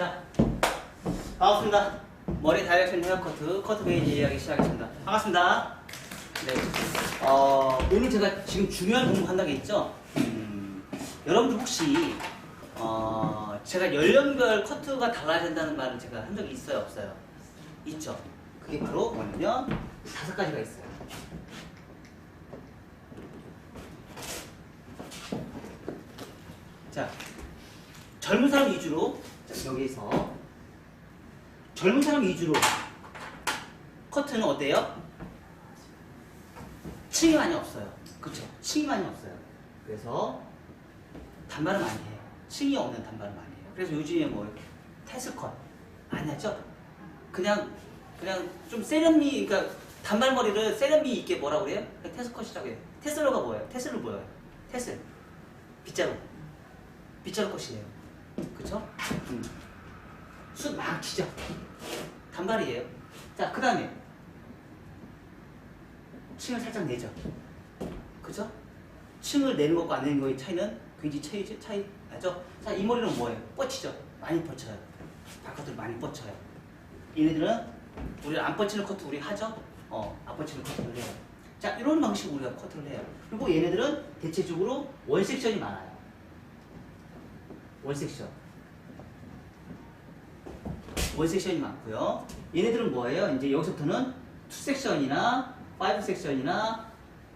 자, 반갑습니다. 머리 다이렉션 헤어커트, 커트 베이지 이야기 시작하겠습니다. 반갑습니다. 네. 오늘 제가 지금 중요한 공부한다고 했죠? 여러분들 혹시, 제가 연령별 커트가 달라진다는 말을 제가 한 적이 있어요? 없어요? 있죠? 그게 바로 뭐냐면, 5가지가 있어요. 자, 젊은 사람 위주로, 자, 여기서 젊은 사람 위주로 커트는 어때요? 층이 많이 없어요. 그쵸? 층이 많이 없어요. 그래서 단발을 많이 해요. 층이 없는 단발을 많이 해요. 그래서 요즘에 뭐 테슬컷 많이 하죠? 그냥 좀 세련미, 그러니까 단발머리를 세련미 있게 뭐라고 그래요? 테슬컷이라고 해요. 테슬러가 뭐예요? 테슬로 뭐예요? 테슬. 빗자루 컷이에요. 그쵸? 숱 막 치죠? 단발이에요. 자, 그 다음에 층을 살짝 내죠. 그죠? 층을 내는 것과 안 내는 거의 차이는 굉장히 차이 나죠? 자, 이 머리는 뭐예요? 뻗치죠? 많이 뻗쳐요. 바깥으로 많이 뻗쳐요. 얘네들은 우리 안 뻗치는 커트 우리 하죠? 안 뻗치는 커트를 해요. 자, 이런 방식으로 우리가 커트를 해요. 그리고 얘네들은 대체적으로 원 섹션이 많아요. 원 섹션이 많고요. 얘네들은 뭐예요? 이제 여기서부터는 2 섹션이나 5 섹션이나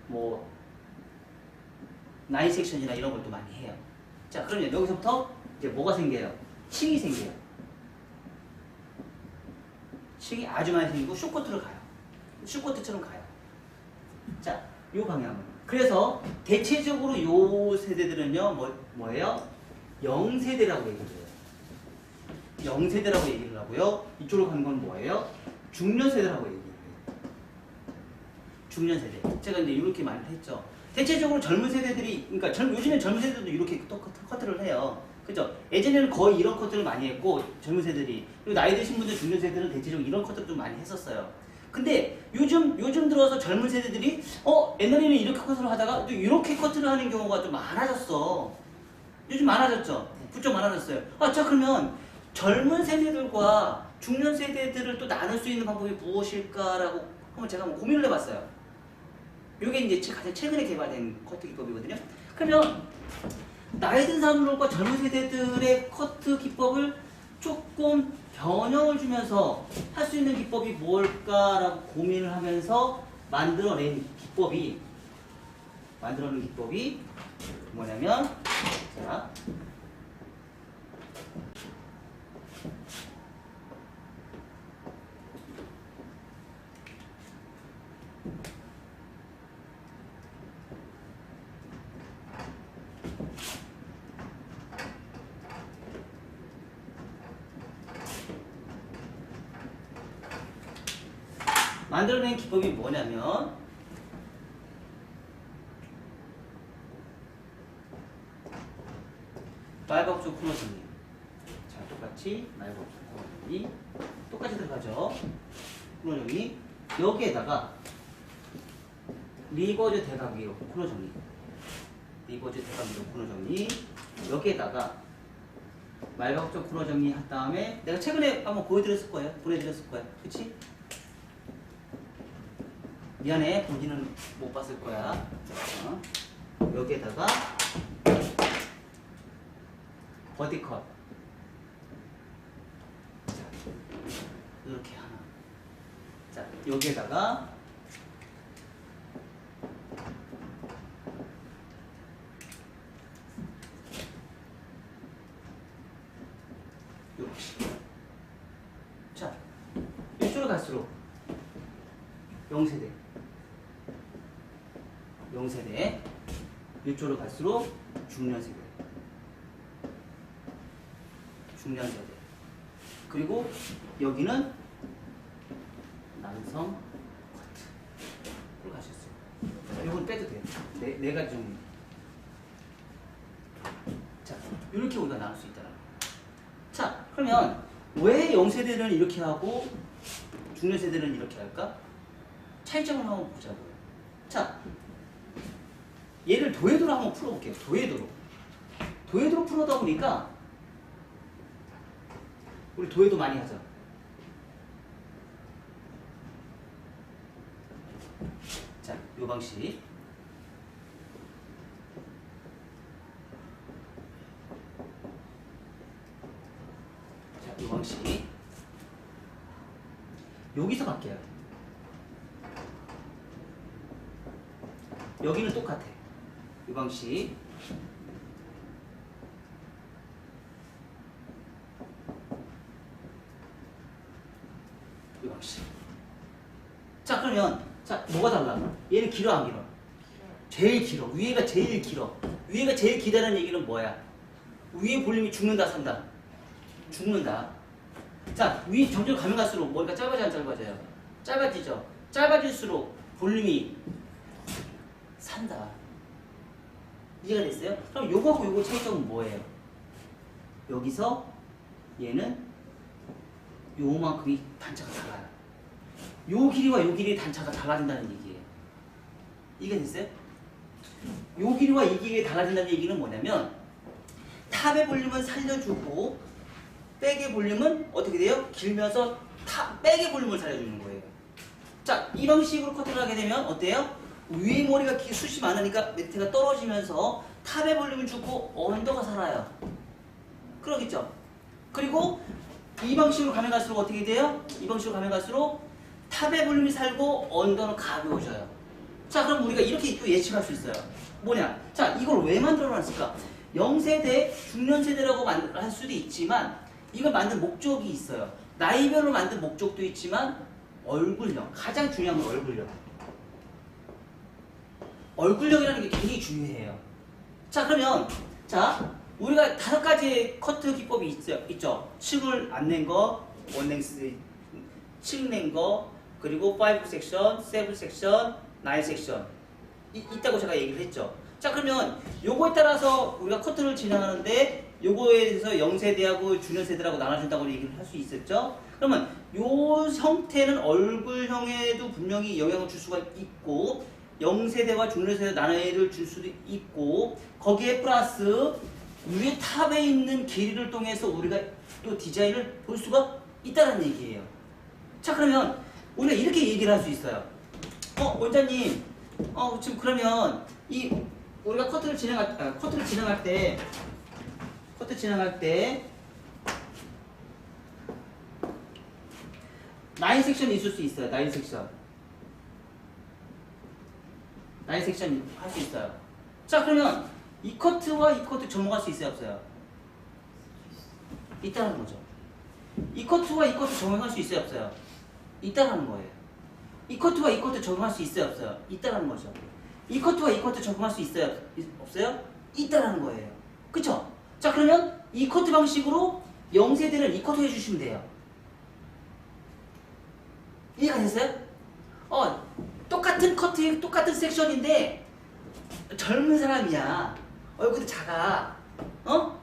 뭐 9 섹션이나 이런 걸 또 많이 해요. 자, 그러면 여기서부터 이제 뭐가 생겨요? 층이 생겨요. 층이 아주 많이 생기고 숏커트로 가요. 숏커트처럼 가요. 자, 요 방향은. 그래서 대체적으로 요 세대들은요, 뭐예요? 0세대라고 얘기를 해요. 0세대라고 얘기를 하고요. 이쪽으로 가는 건 뭐예요? 중년세대라고 얘기를 해요. 중년세대. 제가 이제 이렇게 많이 했죠. 대체적으로 젊은 세대들이, 그러니까 요즘에 젊은 세대들도 이렇게 또 커트를 해요. 그죠? 예전에는 거의 이런 커트를 많이 했고, 젊은 세대들이. 그리고 나이 드신 분들 중년세대들은 대체적으로 이런 커트를 좀 많이 했었어요. 근데 요즘 들어서 젊은 세대들이, 옛날에는 이렇게 커트를 하다가 또 이렇게 커트를 하는 경우가 좀 많아졌어. 요즘 많아졌죠? 부쩍 많아졌어요. 자, 그러면 젊은 세대들과 중년 세대들을 또 나눌 수 있는 방법이 무엇일까라고 한번 제가 한번 고민을 해봤어요. 이게 이제 가장 최근에 개발된 커트 기법이거든요. 그러면 나이 든 사람들과 젊은 세대들의 커트 기법을 조금 변형을 주면서 할 수 있는 기법이 뭘까라고 고민을 하면서 만들어낸 기법이 뭐냐면, 자, 만들어낸 기법이 뭐냐면, 말각조 코너 정리. 자, 똑같이 말각조 코너 정리. 똑같이 들어가죠. 코너 정리. 여기에다가 리버즈 대각 위로 코너 정리. 리버즈 대각 위로 코너 정리. 여기에다가 말각조 코너 정리 한 다음에 내가 최근에 한번 보내드렸을 거예요. 그치? 미안해, 본인은 못 봤을 거야. 여기에다가 버디컷. 이렇게 하나. 자, 여기에다가 이렇게. 자, 이쪽으로 갈수록 0세대. 이쪽으로 갈수록 중년세대. 그리고 여기는 남성 커트로 가셨어요. 이건 빼도 돼요. 내가 좀. 자, 이렇게 우리가 나눌 수 있다는 거예요. 자, 그러면 왜 0세대는 이렇게 하고 중년세대는 이렇게 할까? 차이점을 한번 보자고요. 자, 얘를 도해도로 한번 풀어볼게요. 도해도로 풀어다 보니까 우리 도예도 많이 하죠. 자, 요 방식. 자, 요 방식. 여기서 갈게요. 여기는 똑같아. 이 방식. 이 방식. 자, 그러면 자, 뭐가 달라? 얘는 길어 안 길어? 제일 길어. 위에가 제일 길어. 위에가 제일 길다는 얘기는 뭐야? 위에 볼륨이 죽는다, 산다. 죽는다. 자, 위 점점 가면 갈수록 머리가 짧아져 안 짧아져요? 짧아지죠. 짧아질수록 볼륨이 산다. 이해가 됐어요? 그럼 요거하고 요거 차이점은 뭐예요? 여기서 얘는 요만큼이 단차가 달라요. 요 길이와 요 길이의 단차가 달라진다는 얘기예요. 이해가 됐어요? 요 길이와 이 길이에 달라진다는 얘기는 뭐냐면 탑의 볼륨은 살려주고 백의 볼륨은 어떻게 돼요? 길면서 백의 볼륨을 살려주는 거예요. 자, 이 방식으로 커트를 하게 되면 어때요? 위에 머리가 숱이 많으니까 밑에가 떨어지면서 탑의 볼륨을 주고 언더가 살아요. 그러겠죠? 그리고 이 방식으로 가면 갈수록 어떻게 돼요? 이 방식으로 가면 갈수록 탑의 볼륨이 살고 언더는 가벼워져요. 자, 그럼 우리가 이렇게 또 예측할 수 있어요. 뭐냐? 자, 이걸 왜 만들어놨을까? 0세대, 중년세대라고 할 수도 있지만 이걸 만든 목적이 있어요. 나이별로 만든 목적도 있지만 얼굴형, 가장 중요한 건 얼굴형. 얼굴형이라는 게 굉장히 중요해요. 자, 그러면 자, 우리가 5가지의 커트 기법이 있죠. 층을 안 낸 거, 원랭스, 층 낸 거, 그리고 5 섹션, 7 섹션, 9 섹션 있다고 제가 얘기를 했죠. 자, 그러면 요거에 따라서 우리가 커트를 진행하는데 요거에 대해서 0세대하고 중년세대라고 나눠준다고 얘기를 할 수 있었죠. 그러면 요 형태는 얼굴형에도 분명히 영향을 줄 수가 있고 0세대와 중년세대 나눠를 줄 수도 있고 거기에 플러스 위에 탑에 있는 길이를 통해서 우리가 또 디자인을 볼 수가 있다는 얘기예요. 자, 그러면 우리가 이렇게 얘기를 할 수 있어요. 원장님, 지금 그러면 이 우리가 커트 진행할 때 나인 섹션이 있을 수 있어요. 나인 섹션 할 수 있어요. 자, 그러면 이 커트와 이 커트 접목할 수 있어요, 없어요? 있다는 거죠. 이 커트와 이 커트 적용할 수 있어요, 없어요? 있다는 거예요. 이 커트와 이 커트 적용할 수 있어요, 없어요? 있다는 거죠. 이 커트와 이 커트 적용할 수 있어요, 없어요? 있다는 거예요. 그쵸? 자, 그러면 이 커트 방식으로 0세대를 이 커트 해주시면 돼요. 이해가 됐어요? 똑같은 커트, 똑같은 섹션인데 젊은 사람이야. 얼굴도 작아.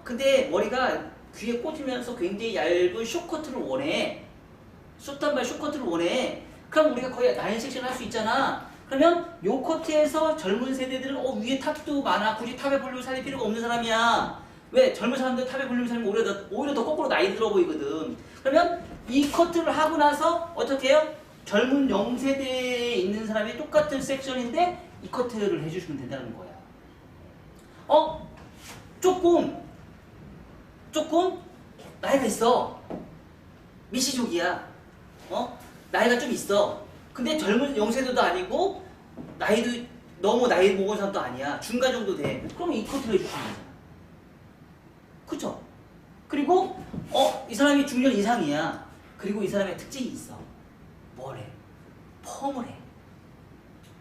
근데 머리가 귀에 꽂으면서 굉장히 얇은 숏커트를 원해. 숏단발 숏커트를 원해. 그럼 우리가 거의 나인 섹션 할 수 있잖아. 그러면 요 커트에서 젊은 세대들은 위에 탑도 많아. 굳이 탑의 볼륨을 살릴 필요가 없는 사람이야. 왜? 젊은 사람들 탑의 볼륨을 살리면 오히려 더 거꾸로 나이 들어 보이거든. 그러면 이 커트를 하고 나서 어떻게 해요? 젊은 0세대에 있는 사람이 똑같은 섹션인데 이 커트를 해주시면 된다는 거야. 조금 나이가 있어. 미시족이야. 나이가 좀 있어. 근데 젊은 0세대도 아니고 나이도 너무 나이 먹은 사람도 아니야. 중간 정도 돼. 그럼 이 커트를 해주시면 되잖아. 그쵸? 그리고 이 사람이 중년 이상이야. 그리고 이 사람의 특징이 있어. 뭐래? 펌을 해.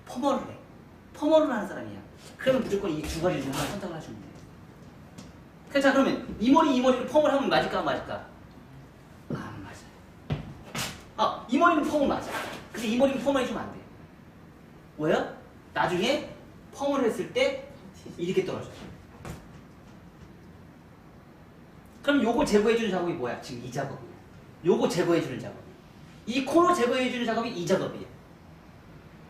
펌을 하는 사람이야. 그러면 무조건 이 두 가지 중 하나 선택을 하시면 돼요. 자, 그러면 이 머리를 펌을 하면 맞을까 안 맞을까? 안 맞아요. 이 머리는 펌은 맞아. 근데 이 머리는 펌을 해주면 안 돼. 왜요? 나중에 펌을 했을 때 이렇게 떨어져요. 그럼 요거 제거해주는 작업이 뭐야? 지금 이 작업이야. 요거 제거해주는 작업. 이 코너 제거해주는 작업이 이 작업이에요.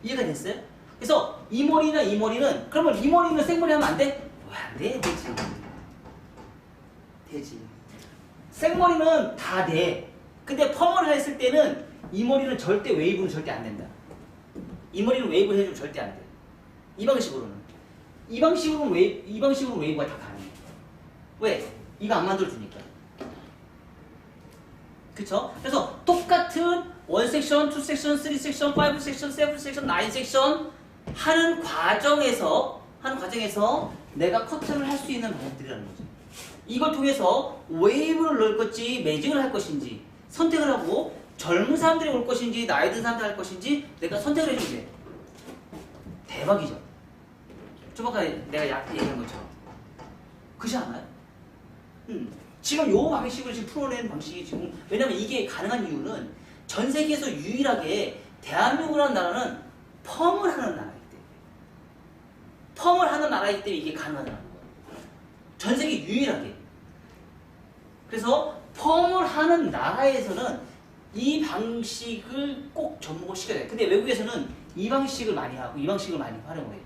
이해가 됐어요? 그래서 이 머리는 그러면 이 머리는 생머리 하면 안 돼? 왜 안 돼? 되지. 생머리는 다 돼. 근데 펌을 했을 때는 이 머리는 절대 웨이브는 절대 안 된다. 이 머리는 웨이브 해주면 절대 안 돼. 이 방식으로는. 이 방식으로는 웨이브가 다 가능해. 왜? 이거 안 만들어주니까. 그쵸? 그래서 똑같은 1섹션, 2섹션, 3섹션, 5섹션, 7섹션, 9섹션 하는 과정에서 내가 커트를 할 수 있는 방법들이라는 거죠. 이걸 통해서 웨이브를 넣을 것인지 매직을 할 것인지 선택을 하고 젊은 사람들이 올 것인지 나이 든 사람들이 할 것인지 내가 선택을 해주면 돼. 대박이죠. 좀 아까 내가 얘기한 것처럼. 그렇지 않아요? 지금 요 방식으로 지금 풀어낸 방식이 지금 왜냐면 이게 가능한 이유는 전 세계에서 유일하게 대한민국이라는 나라는 펌을 하는 나라이기 때문에 펌을 하는 나라이기 때문에 이게 가능하다는 거예요. 전 세계 유일하게. 그래서 펌을 하는 나라에서는 이 방식을 꼭 접목을 시켜야 돼요. 근데 외국에서는 이 방식을 많이 하고 이 방식을 많이 활용을 해요.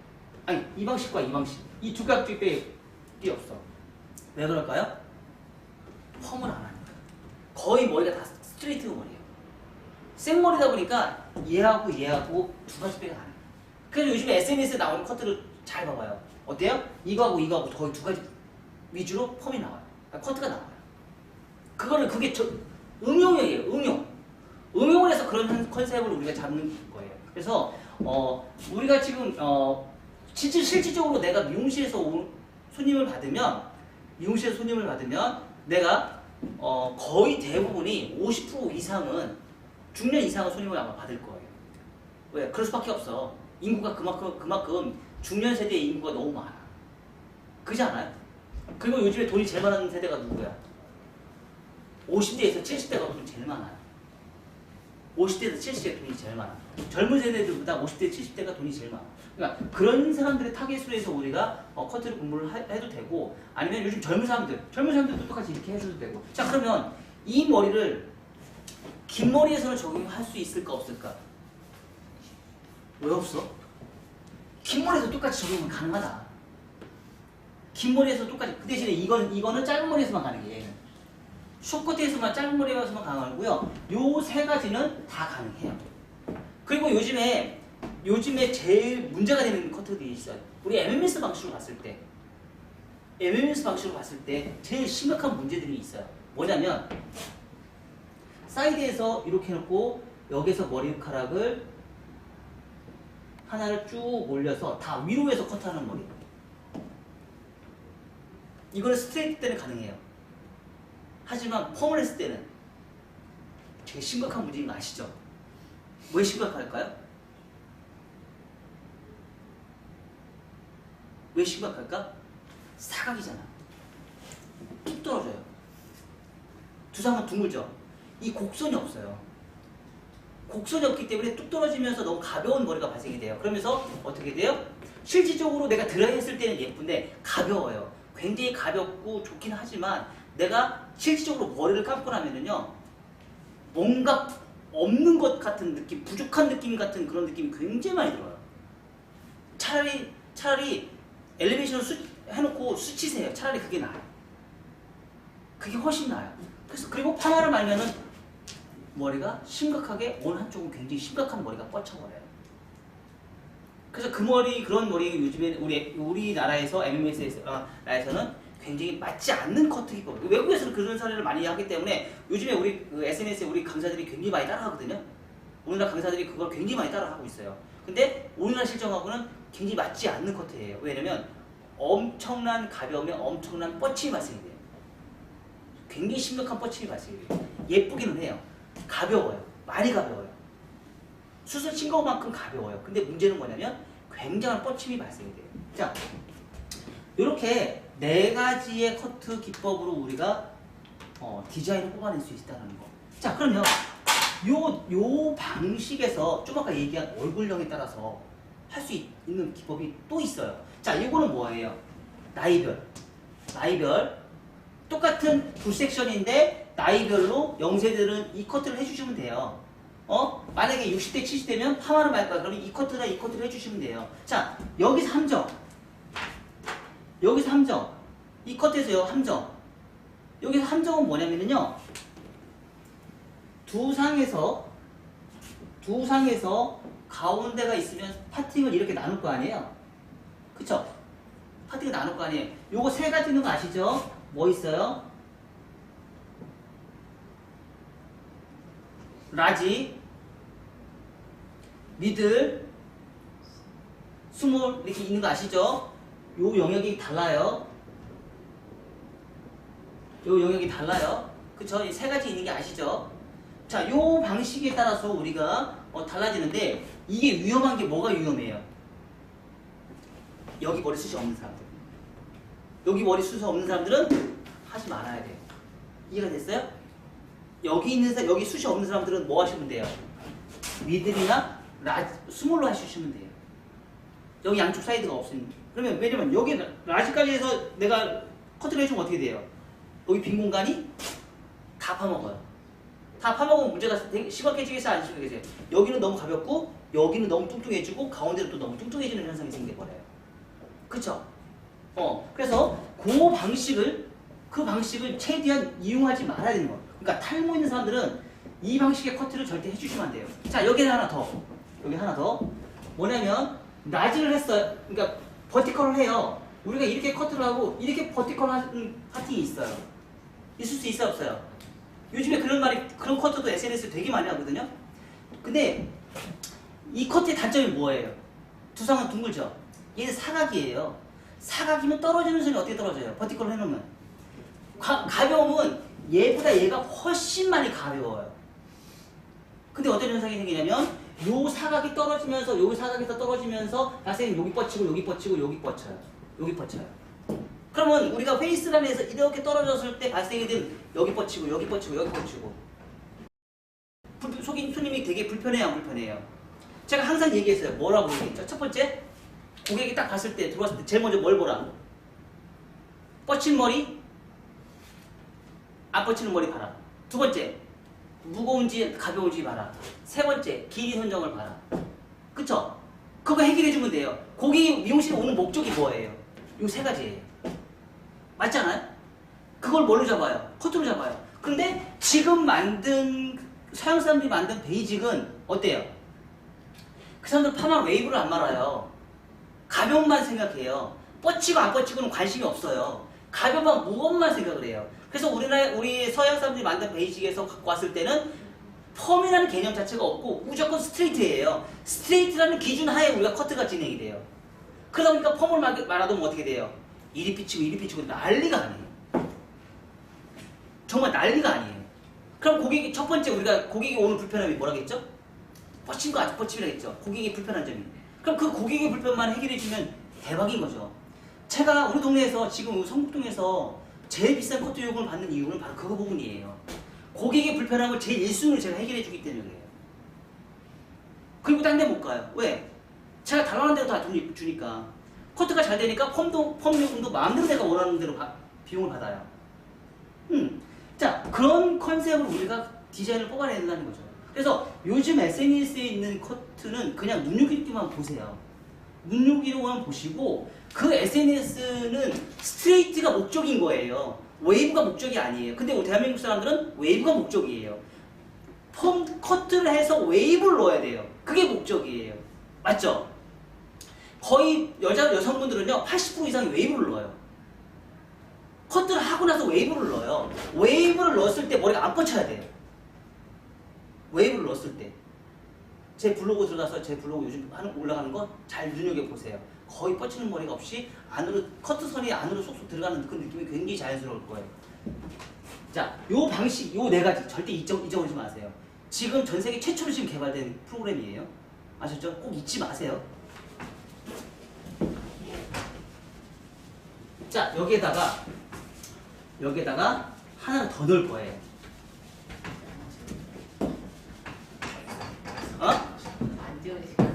아니 이 방식과 이 방식 이 두 가지 게 없어. 왜 그럴까요? 펌을 안 하니까. 거의 머리가 다 스트레이트 머리예요. 생머리다 보니까 얘하고 두 가지 빼가 안 해요. 그래서 요즘 SNS에 나오는 커트를 잘 봐봐요. 어때요? 이거하고 거의 두 가지 위주로 펌이 나와요. 커트가 나와요. 그게 응용이에요. 응용을 해서 그런 컨셉을 우리가 잡는 거예요. 그래서 우리가 지금 실질적으로 내가 미용실에서 손님을 받으면 내가 거의 대부분이 50% 이상은 중년 이상은 손님을 아마 받을 거예요. 왜? 그럴 수밖에 없어. 인구가 그만큼 중년 세대의 인구가 너무 많아. 그렇지 않아요? 그리고 요즘에 돈이 제일 많은 세대가 누구야? 50대에서 70대가 돈이 제일 많아요. 50대에서 70대가 돈이 제일 많아. 젊은 세대들보다 50대, 70대가 돈이 제일 많아. 그러니까 그런 사람들의 타겟으로 해서 우리가 커트를 공부를 해도 되고 아니면 요즘 젊은 사람들도 똑같이 이렇게 해줘도 되고. 자, 그러면 이 머리를 긴 머리에서는 적용할 수 있을까 없을까? 왜 없어? 긴 머리에서 똑같이 적용은 가능하다. 긴 머리에서 똑같이. 그 대신에 이거는 짧은 머리에서만 가능해. 숏커트에서만 짧은 머리에서만 가능하고요. 요 세 가지는 다 가능해요. 그리고 요즘에 제일 문제가 되는 커트들이 있어요. 우리 MMS 방식으로 봤을 때 제일 심각한 문제들이 있어요. 뭐냐면 사이드에서 이렇게 해놓고 여기서 머리카락을 하나를 쭉 올려서 다 위로 해서 커트하는 머리. 이거는 스트레이트 때는 가능해요. 하지만 펌을 했을 때는 되게 심각한 문제인 거 아시죠? 왜 심각할까요? 왜 심각할까? 사각이잖아. 툭 떨어져요. 두상은 둥글죠? 이 곡선이 없어요. 곡선이 없기 때문에 뚝 떨어지면서 너무 가벼운 머리가 발생이 돼요. 그러면서 어떻게 돼요? 실질적으로 내가 드라이 했을 때는 예쁜데 가벼워요. 굉장히 가볍고 좋긴 하지만 내가 실질적으로 머리를 감고 나면은요 뭔가 없는 것 같은 느낌, 부족한 느낌 같은 그런 느낌이 굉장히 많이 들어요. 차라리 엘리베이션을 해놓고 수치세요. 차라리 그게 나아요. 그게 훨씬 나아요. 그리고 파마를 말면은 머리가 심각하게 어느 한쪽은 굉장히 심각한 머리가 뻗쳐버려요. 그래서 그런 머리 요즘에 우리나라에서 MMS에서는 굉장히 맞지 않는 커트이거든요. 외국에서는 그런 사례를 많이 하기 때문에 요즘에 우리 SNS에 우리 강사들이 굉장히 많이 따라하거든요. 우리나라 강사들이 그걸 굉장히 많이 따라하고 있어요. 근데 우리나라 실정하고는 굉장히 맞지 않는 커트예요. 왜냐면 엄청난 가벼우면 엄청난 뻗침이 발생이 돼요. 굉장히 심각한 뻗침이 발생이 돼요. 예쁘기는 해요. 가벼워요. 많이 가벼워요. 수술 친 것만큼 가벼워요. 근데 문제는 뭐냐면 굉장한 뻗침이 발생이 돼요. 자, 이렇게 네 가지의 커트 기법으로 우리가 디자인을 뽑아낼 수 있다는 거. 자, 그러면 요 방식에서 좀 아까 얘기한 얼굴형에 따라서 할 수 있는 기법이 또 있어요. 자, 이거는 뭐예요? 나이별. 똑같은 두 섹션인데 나이별로 0세들은 이 커트를 해주시면 돼요. 만약에 60대, 70대면 파마를 말 거야. 그러면 이 커트랑 이 커트를 해주시면 돼요. 자, 여기서 함정. 이 커트에서 함정. 여기서 함정은 뭐냐면요. 두 상에서 가운데가 있으면 파팅을 이렇게 나눌 거 아니에요? 그쵸? 파팅을 나눌 거 아니에요? 요거 세 가지 있는 거 아시죠? 뭐 있어요? 라지, 미들, 스몰 이렇게 있는 거 아시죠? 요 영역이 달라요. 요 영역이 달라요. 그쵸? 이 세 가지 있는 게 아시죠? 자, 요 방식에 따라서 우리가 달라지는데 이게 위험한 게 뭐가 위험해요? 여기 머리숱이 없는 사람들. 여기 머리숱이 없는 사람들은 하지 말아야 돼요. 이해가 됐어요? 여기 숱이 없는 사람들은 뭐 하시면 돼요? 미들이나 스몰로 하시면 돼요. 여기 양쪽 사이드가 없으니까. 그러면 왜냐면 여기 라지까지 해서 내가 커트를 해주면 어떻게 돼요? 여기 빈 공간이 다 파먹어요. 다 파먹으면 문제가 심각해지겠어요? 안 심각해져요? 여기는 너무 가볍고 여기는 너무 뚱뚱해지고 가운데는 또 너무 뚱뚱해지는 현상이 생겨버려요. 그쵸? 그래서 그 방식을 최대한 이용하지 말아야 되는 거예요. 그러니까 탈모 있는 사람들은 이 방식의 커트를 절대 해주시면 안 돼요. 자, 여기 하나 더. 뭐냐면 라지를 했어요. 그러니까 버티컬을 해요. 우리가 이렇게 커트를 하고 이렇게 버티컬 하는 파팅이 있어요. 있을 수 있어요, 없어요? 요즘에 그런 커트도 SNS에 되게 많이 하거든요. 근데 이 커트의 단점이 뭐예요? 두상은 둥글죠? 얘는 사각이에요. 사각이면 떨어지는 선이 어떻게 떨어져요? 버티컬을 해놓으면. 가벼움은 얘보다 얘가 훨씬 많이 가벼워요. 근데 어떤 현상이 생기냐면 요 사각이 떨어지면서 요 사각에서 떨어지면서 발생이 여기 뻗치고 여기 뻗치고 여기 뻗쳐요. 여기 뻗쳐요. 그러면 우리가 페이스라인에서 이렇게 떨어졌을 때 발생이 된 여기 뻗치고 여기 뻗치고 여기 뻗치고 속인 손님이 되게 불편해요, 안 불편해요? 제가 항상 얘기했어요. 뭐라고 얘기했죠? 첫 번째, 고객이 딱 봤을 때 들어왔을 때 제일 먼저 뭘 보라? 뻗친 머리, 안 뻗치는 머리 봐라. 두 번째, 무거운지 가벼운지 봐라. 세 번째, 길이 선정을 봐라. 그쵸? 그거 해결해주면 돼요. 고객이 미용실에 오는 목적이 뭐예요? 요 세 가지예요. 맞지 않아요? 그걸 뭘로 잡아요? 커트로 잡아요. 근데 지금 서양 사람들이 만든 베이직은 어때요? 그 사람들 파마 웨이브를 안 말아요. 가벼움만 생각해요. 뻗치고 안 뻗치고는 관심이 없어요. 가벼움만 무거움만 생각을 해요. 그래서 우리 서양 사람들이 만든 베이직에서 갖고 왔을 때는 펌이라는 개념 자체가 없고 무조건 스트레이트예요. 스트레이트라는 기준 하에 우리가 커트가 진행이 돼요. 그러다 보니까 펌을 말아두면 어떻게 돼요? 이리 삐치고 난리가 아니에요. 정말 난리가 아니에요. 그럼 첫 번째 우리가 고객이 오는 불편함이 뭐라겠죠? 뻗친 거 아직 뻗침이라겠죠. 고객이 불편한 점이. 그럼 그 고객의 불편만 해결해주면 대박인 거죠. 제가 우리 동네에서 지금 성북동에서 제일 비싼 커트 요금을 받는 이유는 바로 그 부분이에요. 고객의 불편함을 제일 1순위로 제가 해결해주기 때문에 그래요. 그리고 딴 데 못 가요. 왜? 제가 달라는 대로 다 돈 주니까. 커트가 잘 되니까 펌 요금도 마음대로 내가 원하는 대로 비용을 받아요. 자, 그런 컨셉을 우리가 디자인을 뽑아내야 된다는 거죠. 그래서 요즘 SNS에 있는 커트는 그냥 눈요기로만 보세요. 눈요기로만 보시고 그 SNS는 스트레이트가 목적인 거예요. 웨이브가 목적이 아니에요. 근데 우리 대한민국 사람들은 웨이브가 목적이에요. 커트를 해서 웨이브를 넣어야 돼요. 그게 목적이에요. 맞죠? 거의 여성분들은요 80% 이상이 웨이브를 넣어요. 커트를 하고 나서 웨이브를 넣어요. 웨이브를 넣었을 때 머리가 안 뻗쳐야 돼요. 웨이브를 넣었을 때. 제 블로그 들어가서 제 블로그 요즘 올라가는 거 잘 눈여겨보세요. 거의 뻗치는 머리가 없이 안으로 커트선이 안으로 쏙쏙 들어가는 그 느낌이 굉장히 자연스러울 거예요. 자, 요 방식, 요 네 가지 절대 잊어버리지 마세요. 지금 전 세계 최초로 지금 개발된 프로그램이에요. 아셨죠? 꼭 잊지 마세요. 자, 여기에다가 하나를 더 넣을 거예요. 어? 안 지워지시나?